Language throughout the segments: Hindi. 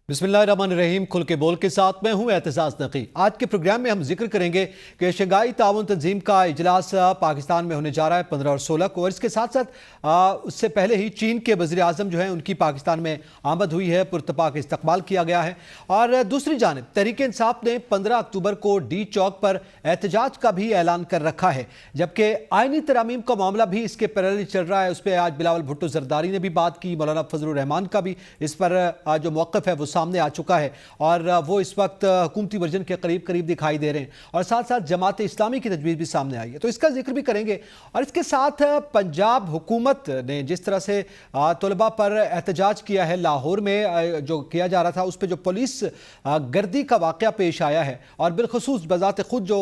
बिस्मिल्लाहिर्रहमानिर्रहीम। खुल के बोल के साथ मैं हूं एतजाज नकी। आज के प्रोग्राम में हम जिक्र करेंगे कि शंघाई ताउन तंजीम का इजलास पाकिस्तान में होने जा रहा है 15 और 16 को, और इसके साथ साथ उससे पहले ही चीन के वज़ीर आज़म जो हैं उनकी पाकिस्तान में आमद हुई है, पुरतपाक इस्तकबाल किया गया है। और दूसरी जानिब तहरीक इंसाफ ने 15 अक्टूबर को डी चौक पर एहतजाज का भी ऐलान कर रखा है, जबकि आइनी तरामीम का मामला भी इसके पैरेलल चल रहा है। उस पर आज बिलावल भुट्टो जरदारी ने भी बात की, मौलाना फजलुर रहमान का भी इस पर जो मौक़िफ़ है वो सामने आ चुका है और वो इस वक्त हुकूमती वर्जन के करीब करीब दिखाई दे रहे हैं, और साथ साथ जमात इस्लामी की तजवीज़ भी सामने आई है, तो इसका जिक्र भी करेंगे। और इसके साथ पंजाब हुकूमत ने जिस तरह से तलबा पर एहतजाज किया है लाहौर में, जो किया जा रहा था उस पर जो पुलिस गर्दी का वाक़या पेश आया है, और बिलखसूस बज़ात खुद जो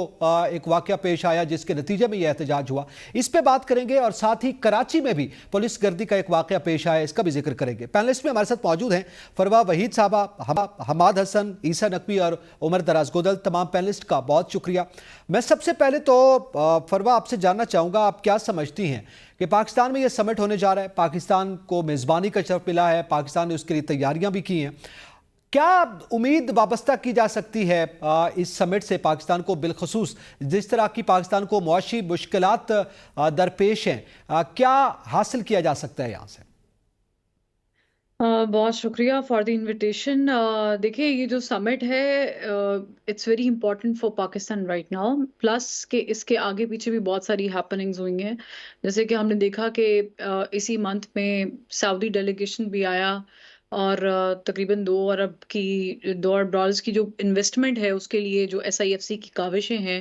एक वाक़या पेश आया जिसके नतीजे में यह एहतजाज हुआ, इस पर बात करेंगे। और साथ ही कराची में भी पुलिस गर्दी का एक वाक़या पेश आया, इसका भी जिक्र करेंगे। पैनलिस्ट में हमारे साथ मौजूद हैं फरवा वहीद साहबा, हमाद हसन, ईसा नकवी और उमर दराज गोदल। तमाम पैनलिस्ट का बहुत शुक्रिया। मैं सबसे पहले तो फरवा आपसे जानना चाहूँगा, आप क्या समझती हैं कि पाकिस्तान में यह समिट होने जा रहा है, पाकिस्तान को मेज़बानी का शर्फ मिला है, पाकिस्तान ने उसके लिए तैयारियां भी की हैं, क्या उम्मीद वाबस्ता की जा सकती है इस समिट से पाकिस्तान को, बिलखसूस जिस तरह की पाकिस्तान को मुआशी मुश्किलात दरपेश हैं, क्या हासिल किया जा सकता है यहाँ से? बहुत शुक्रिया फॉर द इनविटेशन। देखिए, ये जो समिट है it's very important for Pakistan right now, plus के इसके आगे पीछे भी बहुत सारी हैपनिंग्स हुई हैं। जैसे कि हमने देखा कि इसी मंथ में सऊदी डेलीगेशन भी आया और तकरीबन 2 अरब की $2 की जो इन्वेस्टमेंट है उसके लिए जो SIFC की काविशें हैं,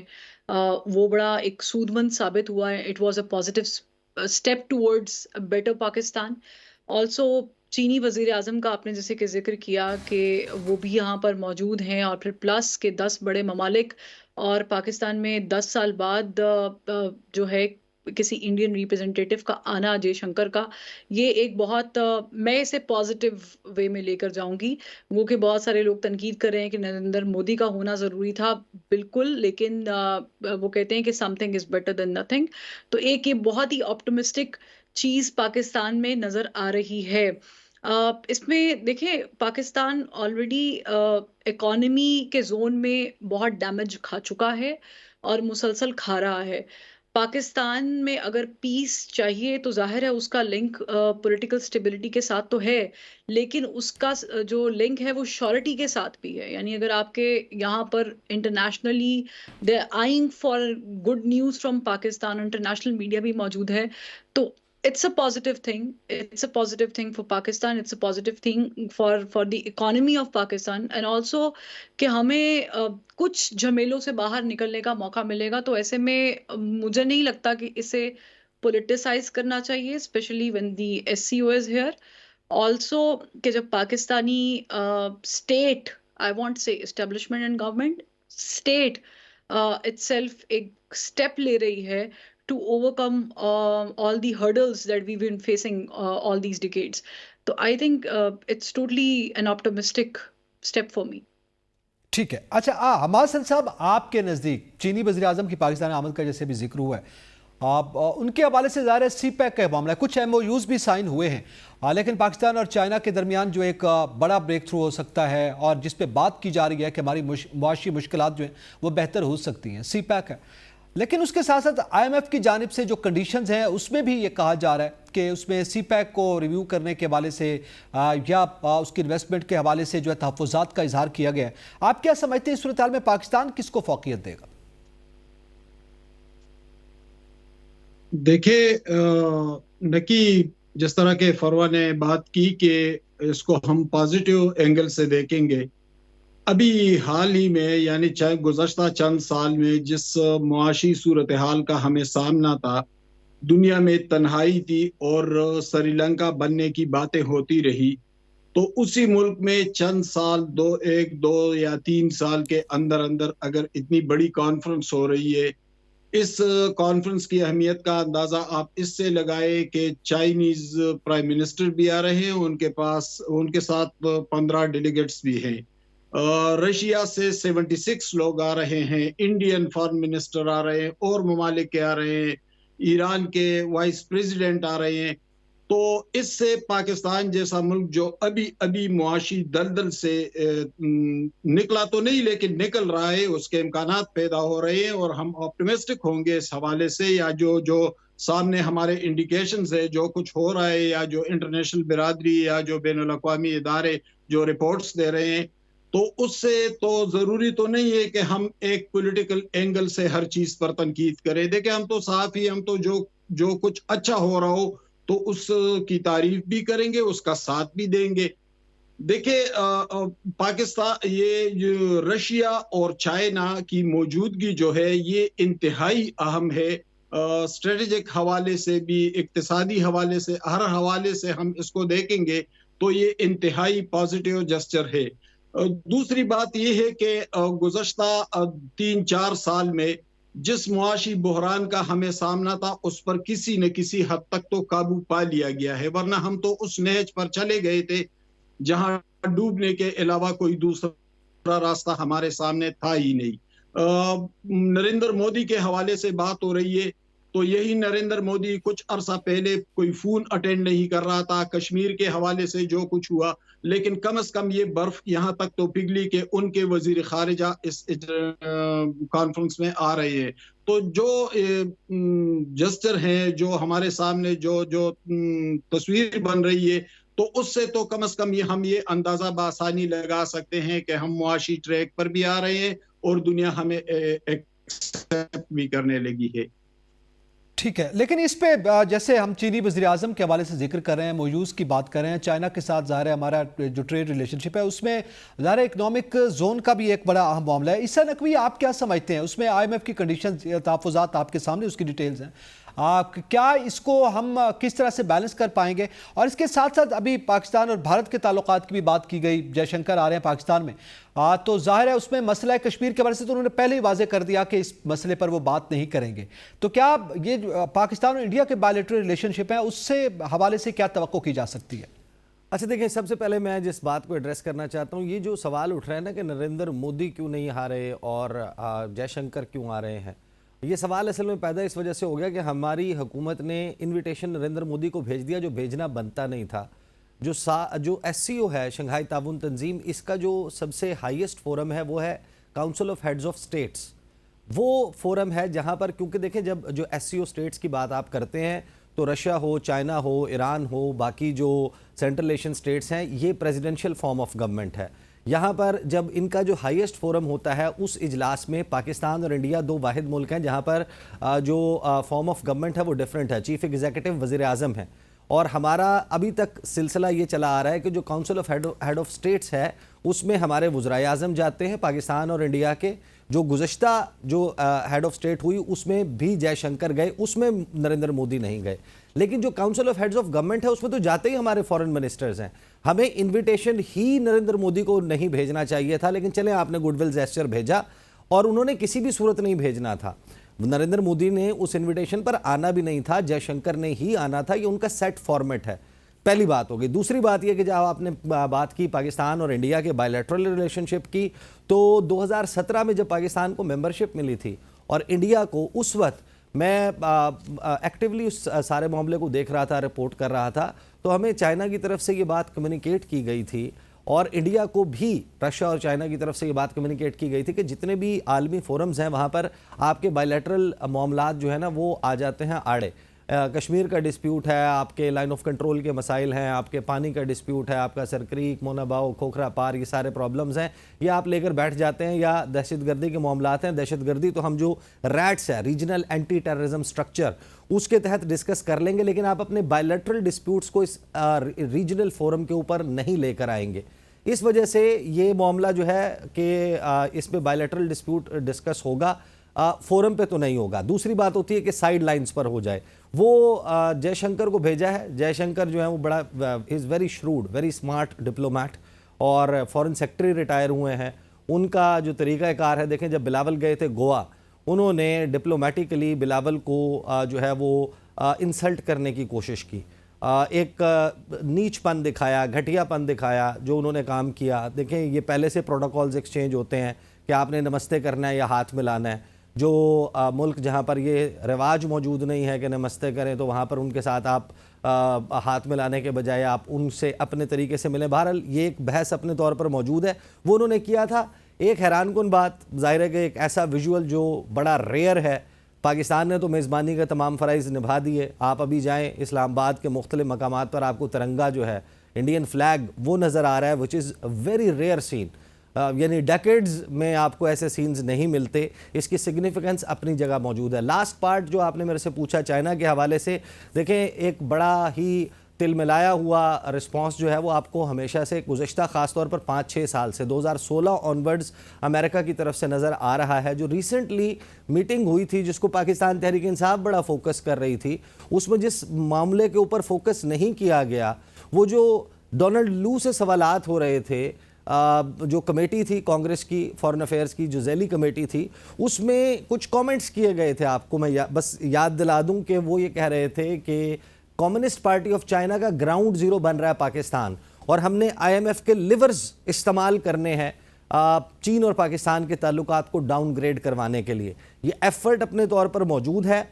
वो बड़ा एक सूदमंद साबित हुआ है। It was a positive step towards better Pakistan. Also चीनी वजीर आजम का आपने जैसे कि जिक्र किया कि वो भी यहाँ पर मौजूद हैं, और फिर प्लस के 10 बड़े ममालिक, और पाकिस्तान में 10 साल बाद जो है किसी इंडियन रिप्रेजेंटेटिव का आना, जयशंकर का, ये एक बहुत मैं इसे पॉजिटिव वे में लेकर जाऊंगी। वो कि बहुत सारे लोग तनकीद कर रहे हैं कि नरेंद्र मोदी का होना ज़रूरी था, बिल्कुल, लेकिन वो कहते हैं कि something is better than nothing. तो एक ये बहुत ही ऑप्टिमिस्टिक चीज़ पाकिस्तान में नज़र आ रही है। इसमें देखिए, पाकिस्तान ऑलरेडी इकोनॉमी के जोन में बहुत डैमेज खा चुका है और मुसलसल खा रहा है। पाकिस्तान में अगर पीस चाहिए तो जाहिर है उसका लिंक पॉलिटिकल स्टेबिलिटी के साथ तो है, लेकिन उसका जो लिंक है वो श्योरिटी के साथ भी है। यानी अगर आपके यहाँ पर internationally they eyeing for good news from Pakistan, international media भी मौजूद है, तो it's a positive thing. It's a positive thing for Pakistan. It's a positive thing for the economy of Pakistan, and also कि हमें कुछ झमेलों से बाहर निकलने का मौका मिलेगा। तो ऐसे में मुझे नहीं लगता कि इसे पोलिटिसाइज करना चाहिए, specially when the SCO is here. Also कि जब Pakistani state, I want say establishment and government, state itself एक स्टेप ले रही है to overcome all the hurdles that we've been facing all these decades. So I think it's totally an optimistic step for me. ठीक है। अच्छा, हमाद हसन साहब, आपके नज़दीक चीनी वज़ीर आज़म की पाकिस्तान आमद का जैसे भी जिक्र हुआ है, आप उनके हवाले से ज़ाहिर है CPEC का मामला है, कुछ MOUs भी साइन हुए हैं, लेकिन पाकिस्तान और चाइना के दरमियान जो एक बड़ा ब्रेक थ्रू हो सकता है और जिस पे बात की जा रही है कि हमारी मुआशी मुश्किलात जो हैं वो बेहतर हो सकती हैं, CPEC है। लेकिन उसके साथ साथ IMF की जानिब से जो कंडीशंस हैं उसमें भी ये कहा जा रहा है कि उसमें CPEC को रिव्यू करने के हवाले से या उसकी इन्वेस्टमेंट के हवाले से जो है तहफ़्फ़ुज़ात का इजहार किया गया है। आप क्या समझते हैं इस सूरत हाल में पाकिस्तान किसको फ़ौक़ियत देगा? देखिए नकी, जिस तरह के फरवा ने बात की कि इसको हम पॉजिटिव एंगल से देखेंगे, अभी हाल ही में यानी चाहे गुज़श्ता चंद साल में जिस मुआशी सूरत हाल का हमें सामना था, दुनिया में तन्हाई थी और श्रीलंका बनने की बातें होती रही, तो उसी मुल्क में चंद साल, 2 या 3 साल के अंदर अंदर अगर इतनी बड़ी कॉन्फ्रेंस हो रही है, इस कॉन्फ्रेंस की अहमियत का अंदाज़ा आप इससे लगाए कि चाइनीज़ प्राइम मिनिस्टर भी आ रहे हैं, उनके साथ 15 डेलीगेट्स भी हैं, रशिया से 76 लोग आ रहे हैं, इंडियन फॉरेन मिनिस्टर आ रहे हैं और ममालिक के आ रहे हैं, ईरान के वाइस प्रेसिडेंट आ रहे हैं। तो इससे पाकिस्तान जैसा मुल्क जो अभी अभी मुआशी दलदल से निकला तो नहीं लेकिन निकल रहा है, उसके इम्कानात पैदा हो रहे हैं और हम ऑप्टिमिस्टिक होंगे इस हवाले से, या जो जो सामने हमारे इंडिकेशंस है जो कुछ हो रहा है, या जो इंटरनेशनल बिरादरी या जो बैनुल अक़वामी इदारे जो रिपोर्ट्स दे रहे हैं, तो उससे तो जरूरी तो नहीं है कि हम एक पॉलिटिकल एंगल से हर चीज पर तनकीद करें। देखिए हम तो साफ ही, हम तो जो जो कुछ अच्छा हो रहा हो तो उसकी तारीफ भी करेंगे, उसका साथ भी देंगे। देखिए पाकिस्तान, ये जो रशिया और चाइना की मौजूदगी जो है ये इंतहाई अहम है, स्ट्रेटेजिक हवाले से भी, इक्तिसादी हवाले से, हर हवाले से हम इसको देखेंगे तो ये इंतहाई पॉजिटिव जेस्चर है। दूसरी बात ये है कि गुज़श्ता 3-4 साल में जिस मुआशी बहरान का हमें सामना था उस पर किसी न किसी हद तक तो काबू पा लिया गया है, वरना हम तो उस नहज पर चले गए थे जहां डूबने के अलावा कोई दूसरा रास्ता हमारे सामने था ही नहीं। नरेंद्र मोदी के हवाले से बात हो रही है, तो यही नरेंद्र मोदी कुछ अरसा पहले कोई फोन अटेंड नहीं कर रहा था, कश्मीर के हवाले से जो कुछ हुआ, लेकिन कम से कम ये बर्फ यहाँ तक तो पिघली कि उनके वजीर खारिजा इस कॉन्फ्रेंस में आ रहे हैं। तो जो जस्टर हैं, जो हमारे सामने जो जो तस्वीर बन रही है, तो उससे तो कम से कम ये हम ये अंदाजा बासानी लगा सकते हैं कि हम मुआशी ट्रैक पर भी आ रहे हैं और दुनिया हमें एक्सेप्ट भी करने लगी है। ठीक है, लेकिन इस पे जैसे हम चीनी वज़ीर-ए-आज़म के हवाले से जिक्र कर रहे हैं, मोयूज़ की बात कर रहे हैं, चाइना के साथ ज़ाहिर है हमारा जो ट्रेड रिलेशनशिप है उसमें ज़ाहिर है इकनॉमिक जोन का भी एक बड़ा अहम मामला है। ईसा नकवी आप क्या समझते हैं, उसमें IMF की कंडीशन तहफ़्फ़ुज़ात आपके सामने, उसकी डिटेल्स हैं, क्या इसको हम किस तरह से बैलेंस कर पाएंगे? और इसके साथ साथ अभी पाकिस्तान और भारत के ताल्लुकात की भी बात की गई, जयशंकर आ रहे हैं पाकिस्तान में, तो जाहिर है उसमें मसला कश्मीर के बारे से तो उन्होंने पहले ही वाजे कर दिया कि इस मसले पर वो बात नहीं करेंगे। तो क्या ये पाकिस्तान और इंडिया के बायलैटरल रिलेशनशिप है उससे हवाले से क्या तवक्को की जा सकती है? अच्छा देखिए, सबसे पहले मैं जिस बात को एड्रेस करना चाहता हूँ, ये जो सवाल उठ रहा है ना कि नरेंद्र मोदी क्यों नहीं आ रहे और जयशंकर क्यों आ रहे हैं, ये सवाल असल में पैदा इस वजह से हो गया कि हमारी हुकूमत ने इनविटेशन नरेंद्र मोदी को भेज दिया जो भेजना बनता नहीं था। जो SCO है, शंघाई ताउन तंजीम, इसका जो सबसे हाईएस्ट फोरम है वो है council of heads of states. वो फोरम है जहाँ पर, क्योंकि देखें जब जो SCO स्टेट्स की बात आप करते हैं तो रशिया हो, चाइना हो, ईरान हो, बाकी जो सेंट्रल एशियन स्टेट्स हैं, ये प्रेसिडेंशियल फॉर्म ऑफ गवर्नमेंट है। यहाँ पर जब इनका जो हाईएस्ट फोरम होता है उस इजलास में पाकिस्तान और इंडिया दो वाहिद मुल्क हैं जहाँ पर जो फॉर्म ऑफ गवर्नमेंट है वो डिफरेंट है। चीफ एग्जीक्यूटिव वज़ीर आज़म है और हमारा अभी तक सिलसिला ये चला आ रहा है कि जो council of head of states है उसमें हमारे वज़राए आज़म जाते हैं पाकिस्तान और इंडिया के। जो गुज़श्ता जो हेड ऑफ स्टेट हुई उसमें भी जयशंकर गए, उसमें नरेंद्र मोदी नहीं गए। लेकिन जो council of heads of government है उसमें तो जाते ही हमारे फॉरेन मिनिस्टर्स हैं। हमें इनविटेशन ही नरेंद्र मोदी को नहीं भेजना चाहिए था, लेकिन चले आपने गुडविल जेस्चर भेजा और उन्होंने किसी भी सूरत नहीं भेजना था। नरेंद्र मोदी ने उस इनविटेशन पर आना भी नहीं था, जयशंकर ने ही आना था। ये उनका सेट फॉर्मेट है, पहली बात होगी। दूसरी बात यह कि जब आपने बात की पाकिस्तान और इंडिया के बायलैटरल रिलेशनशिप की, तो 2017 में जब पाकिस्तान को मेंबरशिप मिली थी और इंडिया को, उस वक्त मैं एक्टिवली उस सारे मामले को देख रहा था, रिपोर्ट कर रहा था, तो हमें चाइना की तरफ से ये बात कम्युनिकेट की गई थी और इंडिया को भी रशिया और चाइना की तरफ से ये बात कम्युनिकेट की गई थी कि जितने भी आलमी फोरम्स हैं वहाँ पर आपके बायलैटरल मामलात जो है ना वो आ जाते हैं आड़े। कश्मीर का डिस्प्यूट है, आपके लाइन ऑफ कंट्रोल के मसाइल हैं, आपके पानी का डिस्प्यूट है, आपका सरक्रीक, मोनाबाव, खोखरा पार, ये सारे प्रॉब्लम्स हैं, ये आप लेकर बैठ जाते हैं। या दहशतगर्दी के मामलात हैं, दहशतगर्दी तो हम जो रैट्स है, रीजनल एंटी टेररिज्म स्ट्रक्चर, उसके तहत डिस्कस कर लेंगे, लेकिन आप अपने बायलैटरल डिस्प्यूट्स को इस रीजनल फोरम के ऊपर नहीं लेकर आएंगे। इस वजह से ये मामला जो है कि इसमें बायलैटरल डिस्प्यूट डिस्कस होगा, फोरम पे तो नहीं होगा। दूसरी बात होती है कि साइड लाइंस पर हो जाए। वो जयशंकर को भेजा है, जयशंकर जो है वो बड़ा is very shrewd, very smart diplomat और फॉरेन सेक्रेटरी रिटायर हुए हैं। उनका जो तरीक़ाकार है, देखें जब बिलावल गए थे गोवा, उन्होंने डिप्लोमेटिकली बिलावल को जो है वो इंसल्ट करने की कोशिश की, एक नीचपन दिखाया, घटियापन दिखाया जो उन्होंने काम किया। देखें ये पहले से प्रोटोकॉल्स एक्सचेंज होते हैं कि आपने नमस्ते करना है या हाथ मिलाना है। जो मुल्क जहाँ पर ये रिवाज मौजूद नहीं है कि नमस्ते करें, तो वहाँ पर उनके साथ आप हाथ में लाने के बजाय आप उनसे अपने तरीके से मिलें। बहरहाल ये एक बहस अपने तौर पर मौजूद है, वो उन्होंने किया था। एक हैरानकुन बात जाहिर है कि एक ऐसा विजुअल जो बड़ा रेयर है, पाकिस्तान ने तो मेज़बानी का तमाम फ़राइज़ निभा दिए। आप अभी जाएँ इस्लामाबाद के मुख्तलिफ़ मकामात पर, आपको तिरंगा जो है, इंडियन फ्लैग, वो नज़र आ रहा है, which is very rare scene. यानी डेकेड्स में आपको ऐसे सीन्स नहीं मिलते। इसकी सिग्निफिकेंस अपनी जगह मौजूद है। लास्ट पार्ट जो आपने मेरे से पूछा चाइना के हवाले से, देखें एक बड़ा ही तिलमिलाया हुआ रिस्पांस जो है वो आपको हमेशा से गुज़श्ता ख़ास तौर पर 5-6 साल से 2016 ऑनवर्ड्स अमेरिका की तरफ से नज़र आ रहा है। जो रिसेंटली मीटिंग हुई थी जिसको पाकिस्तान तहरीक इंसाफ बड़ा फोकस कर रही थी, उसमें जिस मामले के ऊपर फोकस नहीं किया गया, वो जो डोनाल्ड लू से सवालात हो रहे थे, जो कमेटी थी कांग्रेस की फॉरेन अफेयर्स की, जो ज़ैली कमेटी थी, उसमें कुछ कमेंट्स किए गए थे। आपको मैं बस याद दिला दूं कि वो ये कह रहे थे कि कम्युनिस्ट पार्टी ऑफ चाइना का ग्राउंड ज़ीरो बन रहा है पाकिस्तान, और हमने IMF के लिवर्स इस्तेमाल करने हैं चीन और पाकिस्तान के ताल्लुकात को डाउनग्रेड करवाने के लिए। ये एफर्ट अपने तौर पर मौजूद है।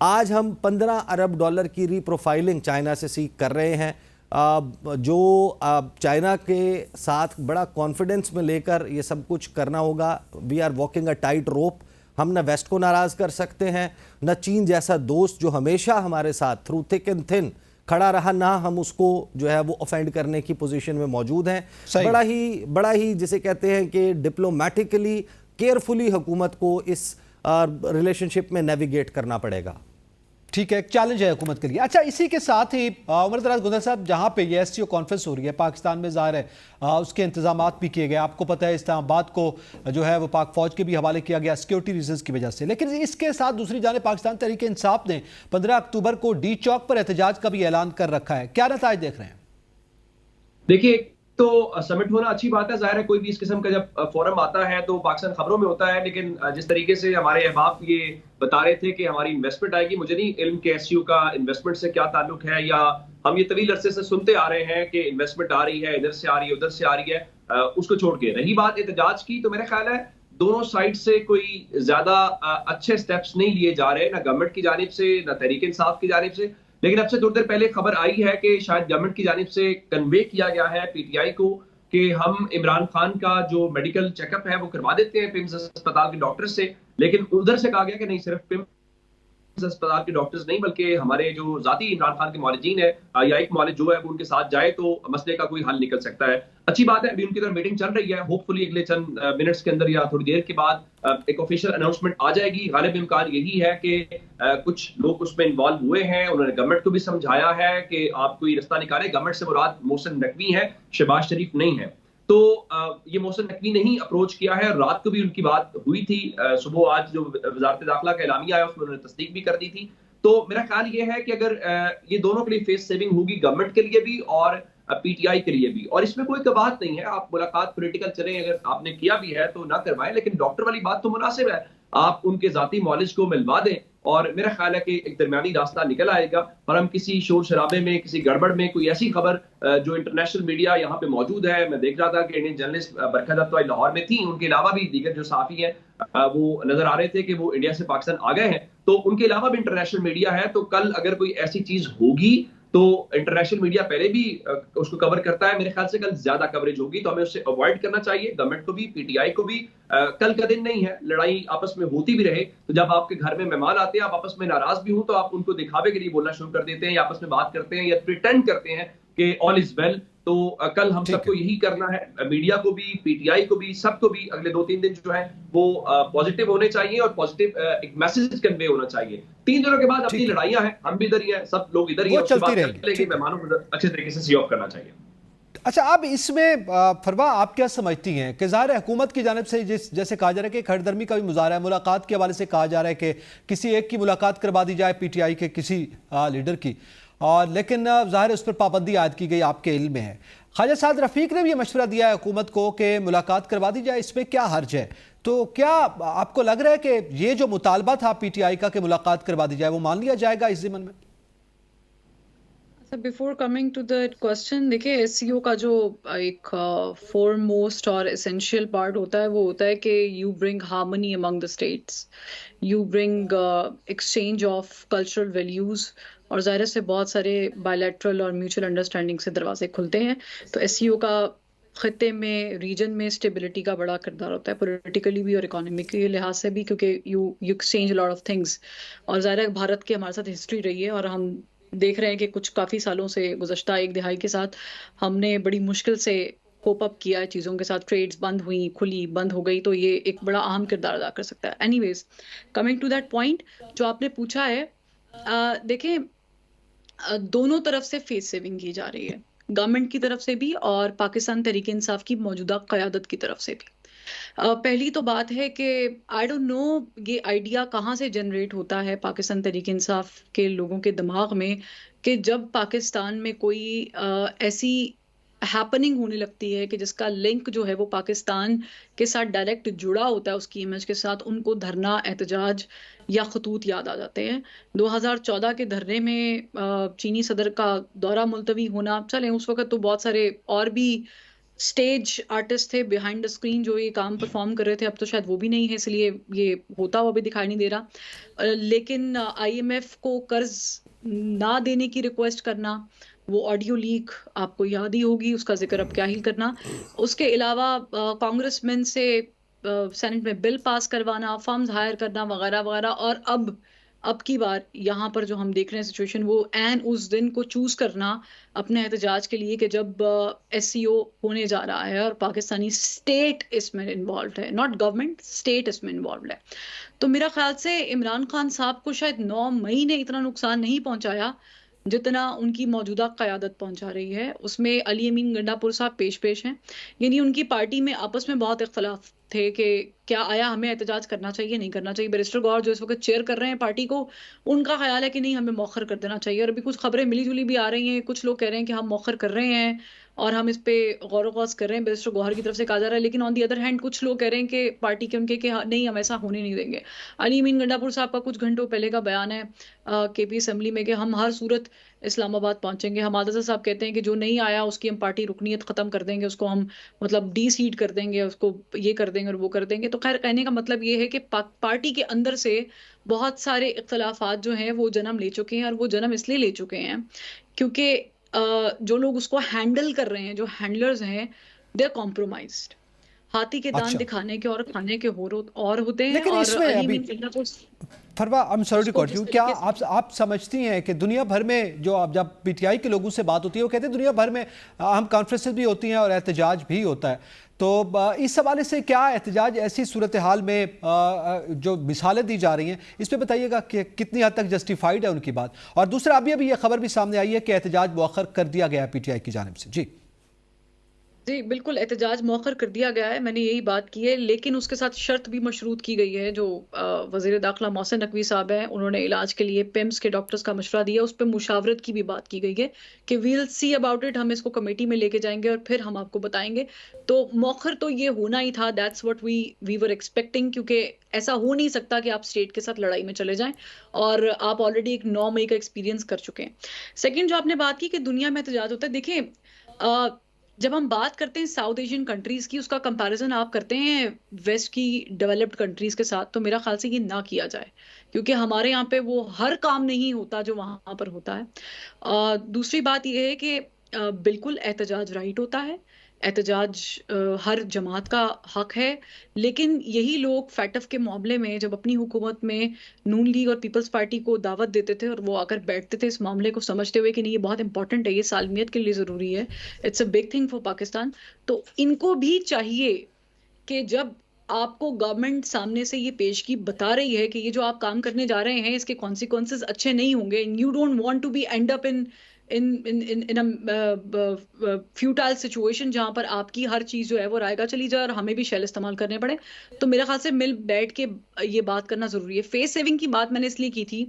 आज हम 15 अरब डॉलर की रीप्रोफाइलिंग चाइना से सीख कर रहे हैं, जो चाइना के साथ बड़ा कॉन्फिडेंस में लेकर ये सब कुछ करना होगा। We are walking a tight rope. हम न वेस्ट को नाराज़ कर सकते हैं, न चीन जैसा दोस्त जो हमेशा हमारे साथ थ्रू थिक एंड थिन खड़ा रहा, ना हम उसको जो है वो ऑफेंड करने की पोजीशन में मौजूद हैं। बड़ा ही जिसे कहते हैं कि डिप्लोमेटिकली केयरफुली हुकूमत को इस रिलेशनशिप में नेविगेट करना पड़ेगा। ठीक है, एक चैलेंज है हुकूमत के लिए। अच्छा, इसी के साथ ही उमर दराज गुंजर साहब, जहाँ पे ये SCO कॉन्फ्रेंस हो रही है पाकिस्तान में, ज़ाहिर है उसके इंतजामात भी किए गए। आपको पता है इस्लामाबाद को जो है वो पाक फौज के भी हवाले किया गया सिक्योरिटी रीजंस की वजह से। लेकिन इसके साथ दूसरी जानिब पाकिस्तान तहरीक इंसाफ ने 15 अक्टूबर को डी चौक पर एहतजाज का भी ऐलान कर रखा है। क्या नताइज देख रहे हैं? देखिए, तो समिट होना अच्छी बात है। जाहिर है कोई भी इस किस्म का जब फोरम आता है तो पाकिस्तान खबरों में होता है, लेकिन जिस तरीके से हमारे अहबाब ये बता रहे थे कि हमारी इन्वेस्टमेंट आएगी, मुझे नहीं इल्म के SCO का इन्वेस्टमेंट से क्या ताल्लुक है, या हम ये तवील अरसे से सुनते आ रहे हैं कि इन्वेस्टमेंट आ रही है, इधर से आ रही है, उधर से आ रही है। उसको छोड़ के रही बात एहतजाज की, तो मेरा ख्याल है दोनों साइड से कोई ज्यादा अच्छे स्टेप्स नहीं लिए जा रहे, ना गवर्नमेंट की जानिब से, ना तहरीक इंसाफ की जानिब से। लेकिन अब से थोड़ी देर पहले खबर आई है कि शायद गवर्नमेंट की जानिब से कन्वे किया गया है PTI को कि हम इमरान खान का जो मेडिकल चेकअप है वो करवा देते हैं पिम्स अस्पताल के डॉक्टर से। लेकिन उधर से कहा गया कि नहीं, सिर्फ पिम्स अस्पताल के डॉक्टर्स नहीं बल्कि हमारे जो जाती इमरान खान के मौलिजीन है या एक मौलिज जो है वो उनके साथ जाए तो मसले का कोई हल निकल सकता है। अच्छी बात है, अभी उनकी तरफ मीटिंग चल रही है। होपफुली अगले चंद मिनट्स के अंदर या थोड़ी देर के बाद एक ऑफिशियल अनाउंसमेंट आ जाएगी। गालिब इम्कान यही है कि कुछ लोग उसमें इन्वॉल्व हुए हैं, उन्होंने गवर्नमेंट को भी समझाया है कि आप कोई रास्ता निकालें। गवर्नमेंट से मुराद मोहसिन नकवी है, शहबाज शरीफ नहीं है। तो ये मोहसिन नकवी ने ही अप्रोच किया है। रात को भी उनकी बात हुई थी, सुबह आज जो वजारत दाखिला का एलामिया आया उसमें उन्होंने तस्दीक भी कर दी थी। तो मेरा ख्याल ये है कि अगर ये दोनों के लिए फेस सेविंग होगी, गवर्नमेंट के लिए भी और PTI के लिए भी, और इसमें कोई कबात नहीं है। आप मुलाकात पॉलिटिकल चले, अगर आपने किया भी है तो ना करवाएं, लेकिन डॉक्टर वाली बात तो मुनासिब है, आप उनके जाती मौलिज को मिलवा दें और मेरा ख्याल है कि एक दरमियानी रास्ता निकल आएगा। और हम किसी शोर शराबे में, किसी गड़बड़ में कोई ऐसी खबर जो इंटरनेशनल मीडिया यहाँ पे मौजूद है, मैं देख रहा था कि इंडियन जर्नलिस्ट बरखा दत्त लाहौर में थी, उनके अलावा भी दीगर जो सहाफी हैं वो नजर आ रहे थे कि वो इंडिया से पाकिस्तान आ गए हैं, तो उनके अलावा भी इंटरनेशनल मीडिया है। तो कल अगर कोई ऐसी चीज होगी तो इंटरनेशनल मीडिया पहले भी उसको कवर करता है, मेरे ख्याल से कल ज्यादा कवरेज होगी, तो हमें उससे अवॉइड करना चाहिए, गवर्नमेंट को भी PTI को भी। कल का दिन नहीं है, लड़ाई आपस में होती भी रहे, तो जब आपके घर में मेहमान आते हैं, आप आपस में नाराज भी हो तो आप उनको दिखावे के लिए बोलना शुरू कर देते हैं या आपस में बात करते हैं या प्रिटेंड करते हैं कि ऑल इज वेल। तो कल हम सबको यही करना है, मीडिया को भी, PTI को भी, सबको भी अगले 2-3 दिन जो है वो पॉजिटिव होने चाहिए और पॉजिटिव एक मैसेज कन्वे होना चाहिए। 3 दिनों के बाद अपनी लड़ाइयां हैं, हम भी इधर ही हैं, सब लोग इधर ही हैं, चलती रहेगी। मेहमानों को अच्छे तरीके से सी ऑफ करना चाहिए। अच्छा, अब इसमें फरवा आप क्या समझती हैं कि ज़ाहिर है हुकूमत की जानिब से जैसे कहा जा रहा है कि खड़दर्मी का भी मुजाहरा है, मुलाकात के हवाले से कहा जा रहा है कि किसी एक की मुलाकात करवा दी जाए PTI के किसी लीडर की, और लेकिन ज़ाहिर है उस पर पाबंदी आयद की गई, आपके इल्म में है। ख्वाजा साद रफ़ीक ने भी ये मशवरा दिया है हुकूमत को कि मुलाकात करवा दी जाए, इसमें क्या हर्ज है? तो क्या आपको लग रहा है कि ये जो मुतालबा था PTI का कि मुलाकात करवा दी जाए वो मान लिया जाएगा इस ज़िमन में? Before coming to that question, देखिए SCO का जो एक फोरमोस्ट और एसेंशियल पार्ट होता है वो होता है कि you bring harmony among the states, you bring exchange of cultural values और ज़ाहिर से बहुत सारे बायलैटरल और म्यूचुअल अंडरस्टैंडिंग से दरवाजे खुलते हैं। तो एससीओ का खत्ते में, रीजन में स्टेबिलिटी का बड़ा किरदार होता है, पॉलिटिकली भी और इकोनॉमिक के लिहाज से भी, क्योंकि you exchange lot of things. और ज़ाहिर है भारत की हमारे साथ हिस्ट्री रही है और हम देख रहे हैं कि कुछ काफ़ी सालों से, गुज़श्ता एक दिहाई के साथ हमने बड़ी मुश्किल से कोप अप किया है चीज़ों के साथ। ट्रेड्स बंद हुई, खुली, बंद हो गई, तो ये एक बड़ा अहम किरदार अदा कर सकता है। Anyways, coming to that point जो आपने पूछा है, देखें, दोनों तरफ से फेस सेविंग की जा रही है, गवर्नमेंट की तरफ से भी और पाकिस्तान तहरीक इंसाफ की मौजूदा क़यादत की तरफ से भी। पहली तो बात है कि आई डोंट नो ये आइडिया कहाँ से जनरेट होता है पाकिस्तान तहरीक इंसाफ के लोगों के दिमाग में कि जब पाकिस्तान में कोई ऐसी हैपनिंग होने लगती है कि जिसका लिंक जो है वो पाकिस्तान के साथ डायरेक्ट जुड़ा होता है, उसकी इमेज के साथ, उनको धरना, एहतजाज या खतूत याद आ जाते हैं। 2014 के धरने में चीनी सदर का दौरा मुलतवी होना, चलें उस वक्त तो बहुत सारे और भी स्टेज आर्टिस्ट थे बिहाइंड द स्क्रीन जो ये काम परफॉर्म कर रहे थे, अब तो शायद वो भी नहीं है, इसलिए ये होता हुआ भी दिखाई नहीं दे रहा। लेकिन आईएमएफ को कर्ज ना देने की रिक्वेस्ट करना, वो ऑडियो लीक आपको याद ही होगी, उसका जिक्र अब क्या ही करना। उसके अलावा कांग्रेसमैन से सेनेट में बिल पास करवाना, फर्म्स हायर करना वगैरह वगैरह। और अब की बार यहाँ पर जो हम देख रहे हैं सिचुएशन, वो एन उस दिन को चूज करना अपने एहतजाज के लिए कि जब एससीओ होने जा रहा है और पाकिस्तानी स्टेट इसमें इन्वॉल्व है, नॉट गवर्नमेंट, स्टेट इसमें इन्वॉल्व है। तो मेरा ख्याल से इमरान खान साहब को शायद 9 मई ने इतना नुकसान नहीं पहुंचाया जितना उनकी मौजूदा क़यादत पहुंचा रही है। उसमें अली अमीन गंडापुर साहब पेश हैं, यानी उनकी पार्टी में आपस में बहुत इख्तलाफ थे कि क्या आया हमें एहतजाज करना चाहिए, नहीं करना चाहिए। बैरिस्टर गौहर जो इस वक्त चेयर कर रहे हैं पार्टी को, उनका ख्याल है कि नहीं, हमें मौखर कर देना चाहिए। और अभी कुछ खबरें मिली जुली भी आ रही हैं, कुछ लोग कह रहे हैं कि हम मौखर कर रहे हैं और हम इस पे गौर वगौस कर रहे हैं, बैरिस्टर गौहर की तरफ से कहा जा रहा है। लेकिन ऑन दी अदर हैंड कुछ लोग कह रहे हैं कि पार्टी के उनके कि नहीं, हम ऐसा होने नहीं देंगे। अली अमीन गंडापुर साहब का कुछ घंटों पहले का बयान है केपी असम्बली में कि हम हर सूरत इस्लामाबाद पहुंचेंगे। हम आदत साहब कहते हैं कि जो नहीं आया उसकी हम पार्टी रुकनीत खत्म कर देंगे, उसको हम मतलब डी सीट कर देंगे, उसको ये कर देंगे और वो कर देंगे। तो खैर, कहने का मतलब ये है कि पार्टी के अंदर से बहुत सारे इख्तलाफात जो हैं वो जन्म ले चुके हैं, और वो जन्म इसलिए ले चुके हैं क्योंकि जो लोग उसको हैंडल कर रहे हैं, जो हैंडलर्स हैं, दे आर कॉम्प्रोमाइज्ड। हाथी के दांत अच्छा। दिखाने के और खाने के और होते हैं। लेकिन और इसमें अली अभी- अमीन गंडापुर फरवा, आई एम सॉरी टू उसको कट यू, जिस क्या तरीके आप समझती हैं कि दुनिया भर में जो आप जब पीटीआई के लोगों से बात होती है, वो कहते हैं दुनिया भर में अहम कॉन्फ्रेंसेस भी होती हैं और एहतजाज भी होता है, तो इस हवाले से क्या एहतजाज ऐसी सूरत हाल में जो मिसालें दी जा रही हैं, इस पे बताइएगा कि कितनी हद तक जस्टिफाइड है उनकी बात। और दूसरा, अभी ये खबर भी सामने आई है कि एहतजाज मौखर कर दिया गया है पीटीआई की जानिब से। जी जी बिल्कुल, एहतजाज मौखर कर दिया गया है, मैंने यही बात की है। लेकिन उसके साथ शर्त भी मशरूत की गई है। जो वज़ीर दाखिला मोहसिन नकवी साहब हैं, उन्होंने इलाज के लिए पिम्स के डॉक्टर्स का मशवरा दिया, उस पर मुशावरत की भी बात की गई है कि वील सी अबाउट इट, हम इसको कमेटी में लेके जाएंगे और फिर हम आपको बताएंगे। तो मौखर तो ये होना ही था, that's what we were expecting, क्योंकि ऐसा हो नहीं सकता कि आप स्टेट के साथ लड़ाई में चले जाएं, और आप ऑलरेडी एक 9 मई का एक्सपीरियंस कर चुके हैं। सेकेंड, जो आपने बात की कि दुनिया में एहतजाज होता है, देखिए जब हम बात करते हैं साउथ एशियन कंट्रीज की, उसका कंपैरिजन आप करते हैं वेस्ट की डेवलप्ड कंट्रीज के साथ, तो मेरा ख्याल से ये ना किया जाए, क्योंकि हमारे यहाँ पे वो हर काम नहीं होता जो वहाँ पर होता है। दूसरी बात ये है कि बिल्कुल एहतजाज राइट होता है, एहतजाज हर जमात का हक है। लेकिन यही लोग फैटफ के मामले में जब अपनी हुकूमत में नून लीग और पीपल्स पार्टी को दावत देते थे और वो आकर बैठते थे इस मामले को समझते हुए कि नहीं, ये बहुत इंपॉर्टेंट है, ये सालमियत के लिए ज़रूरी है, it's a big thing for Pakistan, तो इनको भी चाहिए कि जब आपको गवर्नमेंट सामने से ये पेशगी बता रही है कि ये जो आप काम करने जा रहे हैं इसके कॉन्सिक्वेंसेस अच्छे नहीं होंगे, and you don't want to be end up in a futile situation जहां पर आपकी हर चीज जो है वो रायगा चली जाए और हमें भी शेल इस्तेमाल करने पड़े, तो मेरे ख्याल से मिल बैठ के ये बात करना जरूरी है। फेस सेविंग की बात मैंने इसलिए की थी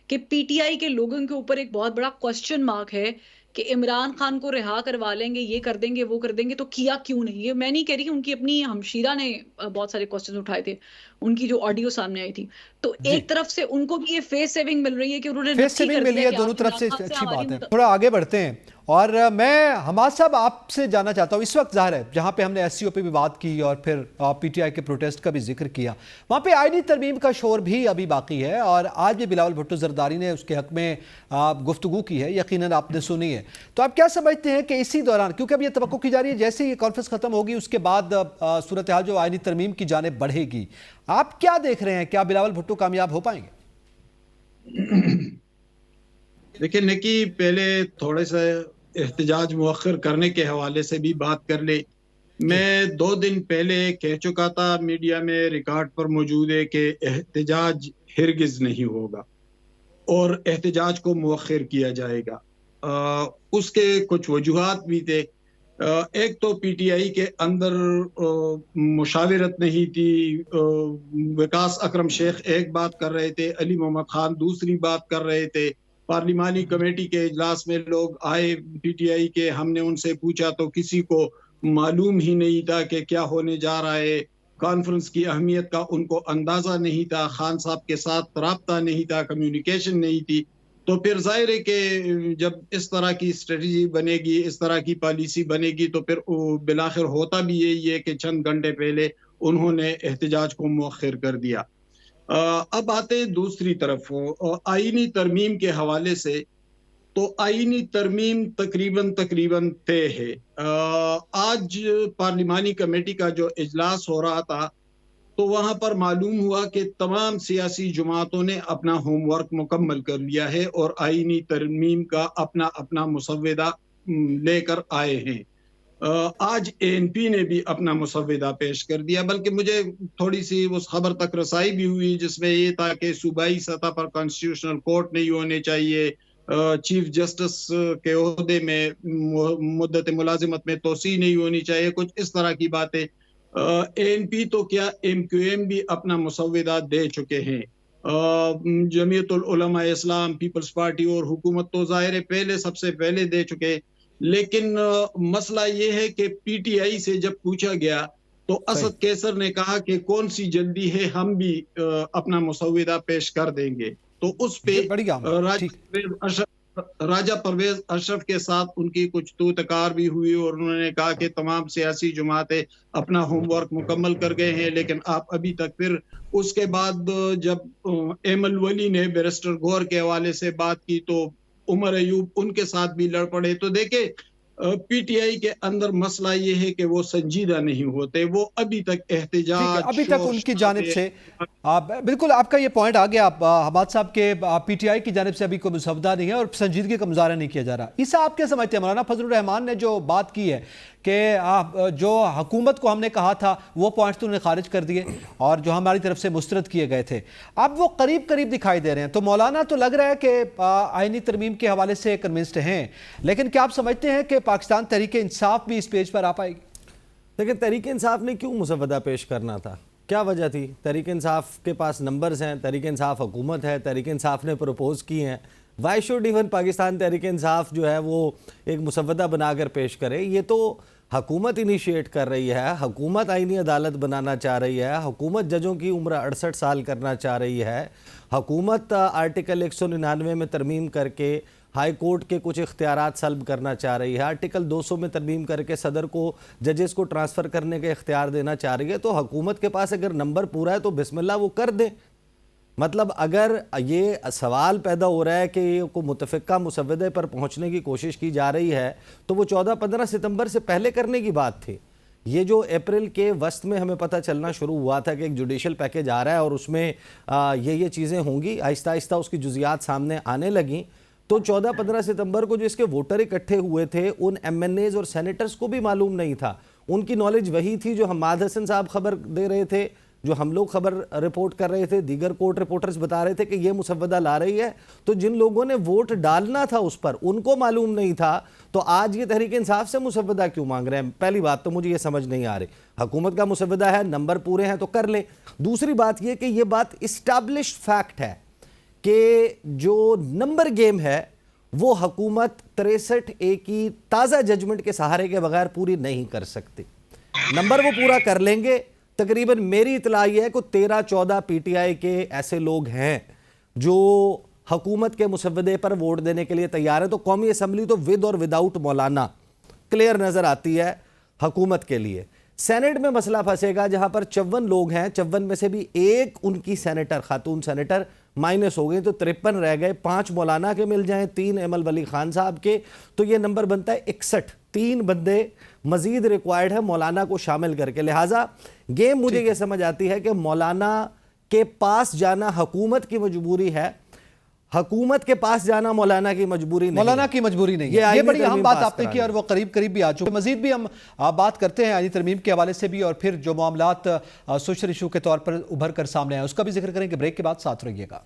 कि पीटीआई के लोगों के ऊपर एक बहुत बड़ा क्वेश्चन मार्क है कि इमरान खान को रिहा करवा लेंगे, ये कर देंगे, वो कर देंगे, तो किया क्यों नहीं? ये मैं नहीं कह रही, उनकी अपनी हमशीरा ने बहुत सारे क्वेश्चन उठाए थे, उनकी जो ऑडियो सामने आई थी। तो जी, एक तरफ से उनको भी ये फेस सेविंग मिल रही है कि उन्होंने फेस नक्की सेविंग कर मिली दिया है कि दोनों आप तरफ से, इमरान खान से अच्छी हमारी बात है। थोड़ा आगे बढ़ते हैं और मैं हमाद साहब आपसे जानना चाहता हूँ, इस वक्त ज़ाहिर है जहाँ पे हमने एससीओ पे भी बात की और फिर पीटीआई के प्रोटेस्ट का भी जिक्र किया, वहाँ पे आईनी तरमीम का शोर भी अभी बाकी है और आज भी बिलावल भुट्टो जरदारी ने उसके हक में गुफ्तगू की है, यकीनन आपने सुनी है। तो आप क्या समझते हैं कि इसी दौरान, क्योंकि अब ये तवक्को की जा रही है जैसे ही ये कॉन्फ्रेंस खत्म होगी उसके बाद सूरत हाल जो आईनी तरमीम की जानिब बढ़ेगी, आप क्या देख रहे हैं, क्या बिलावल भुट्टो कामयाब हो पाएंगे? देखिए निकी, पहले थोड़े से एहतजाज मुअख्खर करने के हवाले से भी बात कर ले। मैं 2 दिन पहले कह चुका था, मीडिया में रिकॉर्ड पर मौजूद है कि एहतजाज हिरगिज नहीं होगा और एहतजाज को मुअख्खर किया जाएगा। उसके कुछ वजूहात भी थे। एक तो पीटीआई के अंदर मुशावरत नहीं थी। विकास अकरम शेख एक बात कर रहे थे, अली मोहम्मद खान दूसरी बात कर रहे थे। पार्लिमानी कमेटी के इजलास में लोग आए पीटीआई के, हमने उनसे पूछा तो किसी को मालूम ही नहीं था कि क्या होने जा रहा है। कॉन्फ्रेंस की अहमियत का उनको अंदाजा नहीं था, खान साहब के साथ राब्ता नहीं था, कम्युनिकेशन नहीं थी। तो फिर जाहिर है कि जब इस तरह की स्ट्रेटजी बनेगी, इस तरह की पॉलिसी बनेगी, तो फिर बिलाखिर होता भी यही है कि चंद घंटे पहले उन्होंने एहतजाज को मुअख्खर कर दिया। अब आते हैं दूसरी तरफ आईनी तरमीम के हवाले से। तो आईनी तरमीम तकरीबन तय है। आज पार्लिमानी कमेटी का जो इजलास हो रहा था तो वहां पर मालूम हुआ कि तमाम सियासी जमातों ने अपना होमवर्क मुकम्मल कर लिया है और आईनी तरमीम का अपना अपना मुसव्वदा लेकर आए हैं। आज एएनपी ने भी अपना मुसव्वदा पेश कर दिया, बल्कि मुझे थोड़ी सी उस खबर तक रसाई भी हुई जिसमें ये था कि सूबाई सतह पर कॉन्स्टिट्यूशनल कोर्ट नहीं होने चाहिए, चीफ जस्टिस के ओहदे में मुद्दत मुलाजिमत में तोसी नहीं होनी चाहिए, कुछ इस तरह की बातें। एएनपी तो क्या, एमक्यूएम भी अपना मुसव्वदा दे चुके हैं। जमीयतुल उलमा इस्लाम, पीपल्स पार्टी और हुकूमत तो जाहिर है पहले सबसे पहले दे चुके। लेकिन मसला ये है कि पीटीआई से जब पूछा गया तो असद कैसर ने कहा कि कौन सी जल्दी है, हम भी अपना मुसव्वदा पेश कर देंगे। तो उस पे राजा परवेज अशरफ के साथ उनकी कुछ तूतकार भी हुई और उन्होंने कहा कि तमाम सियासी जमातें अपना होमवर्क मुकम्मल कर गए हैं, लेकिन आप अभी तक। फिर उसके बाद जब एमल वली ने बैरिस्टर गौहर के हवाले से बात की तो उमर अयूब उनके साथ भी लड़ पड़े। तो देखे पीटीआई के अंदर मसला ये है कि वो संजीदा नहीं होते, वो अभी तक एहतजाज अभी तक उनकी जानिब से बिल्कुल आपका ये पॉइंट आ गया हमाद साहब के, पीटीआई की जानिब से अभी कोई मुसव्वदा नहीं है और संजीदगी का मुजाहरा नहीं किया जा रहा। इसा आप क्या समझते हैं? मौलाना फजलुर रहमान ने जो बात की है कि जो हुकूमत को हमने कहा था वो पॉइंट्स तो उन्होंने खारिज कर दिए और जो हमारी तरफ से मुस्तरद किए गए थे अब वो करीब करीब दिखाई दे रहे हैं। तो मौलाना तो लग रहा है कि आईनी तरमीम के हवाले से कन्विंस्ड हैं, लेकिन क्या आप समझते हैं कि पाकिस्तान तहरीक इंसाफ भी इस पेज पर आ पाएगी? लेकिन तहरीक इंसाफ ने क्यों मुसव्वदा पेश करना था? क्या वजह थी? तहरीक इंसाफ के पास नंबर्स हैं, तहरीक इंसाफ हुकूमत है, तहरीक इंसाफ ने प्रपोज की हैं। Why should even Pakistan Tehreek Insaf जो है वो एक मुसव्वदा बनाकर पेश करे? ये तो हुकूमत इनिशिएट कर रही है, हुकूमत आईनी अदालत बनाना चाह रही है, हुकूमत जजों की उम्र 68 साल करना चाह रही है, हुकूमत आर्टिकल 199 में तरमीम करके हाई कोर्ट के कुछ इख्तियारात सल्ब करना चाह रही है, आर्टिकल 200 में तरमीम करके सदर को जजेस को ट्रांसफ़र करने के इख्तियार देना चाह रही है। तो हुकूमत के पास अगर नंबर पूरा है तो बिस्मिल्लाह वो कर दे। मतलब अगर ये सवाल पैदा हो रहा है कि को मुतफ़िक़ा मुसव्वदे पर पहुंचने की कोशिश की जा रही है तो वो 14-15 सितंबर से पहले करने की बात थी। ये जो अप्रैल के वस्त में हमें पता चलना शुरू हुआ था कि एक जुडिशल पैकेज आ रहा है और उसमें ये चीज़ें होंगी, आहिस्ता आहिस्ता उसकी जुज़ियात सामने आने लगी। तो 14-15 सितंबर को जो इसके वोटर इकट्ठे हुए थे उन एमएनएज और सेनेटर्स को भी मालूम नहीं था, उनकी नॉलेज वही थी जो हमाद हसन साहब खबर दे रहे थे, जो हम लोग खबर रिपोर्ट कर रहे थे, दीगर कोर्ट रिपोर्टर्स बता रहे थे कि ये मुसव्वदा ला रही है। तो जिन लोगों ने वोट डालना था उस पर उनको मालूम नहीं था, तो आज ये तहरीक इंसाफ से मुसव्वदा क्यों मांग रहे हैं? पहली बात तो मुझे ये समझ नहीं आ रही। हुकूमत का मुसव्वदा है, नंबर पूरे हैं तो कर ले। दूसरी बात ये कि ये बात इस्टैब्लिश्ड फैक्ट है कि जो नंबर गेम है वो हुकूमत 63A की ताज़ा जजमेंट के सहारे के बगैर पूरी नहीं कर सकती। नंबर वो पूरा कर लेंगे। तकरीबन मेरी इतला ये है कि 13-14 PTI के ऐसे लोग हैं जो हुकूमत के मुसव्वदे पर वोट देने के लिए तैयार है। तो कौमी असम्बली तो विद और विदाउट मौलाना क्लियर नज़र आती है हुकूमत के लिए। सेनेट में मसला फंसेगा जहां पर 54 लोग हैं, 54 में से भी एक उनकी सेनेटर, खातून सेनेटर माइनस हो गई, तो 53 रह गए। 5 मौलाना के मिल जाएं, 3 एमल वली खान साहब के, तो ये नंबर बनता है 61। 3 बंदे मजीद रिक्वायर्ड है मौलाना को शामिल करके। लिहाजा गेम मुझे ये समझ आती है कि मौलाना के पास जाना हुकूमत की मजबूरी है, हुकूमत के पास जाना मौलाना की मजबूरी नहीं। मौलाना की मजबूरी नहीं है। ये बड़ी अहम बात आपने की और वो करीब करीब भी आ चुके। मजीद भी हम बात करते हैं आईनी तरमीम के हवाले से भी, और फिर जो मामलात सोशल इशू के तौर पर उभर कर सामने आए उसका भी जिक्र करेंगे। ब्रेक के बाद साथ रहिएगा।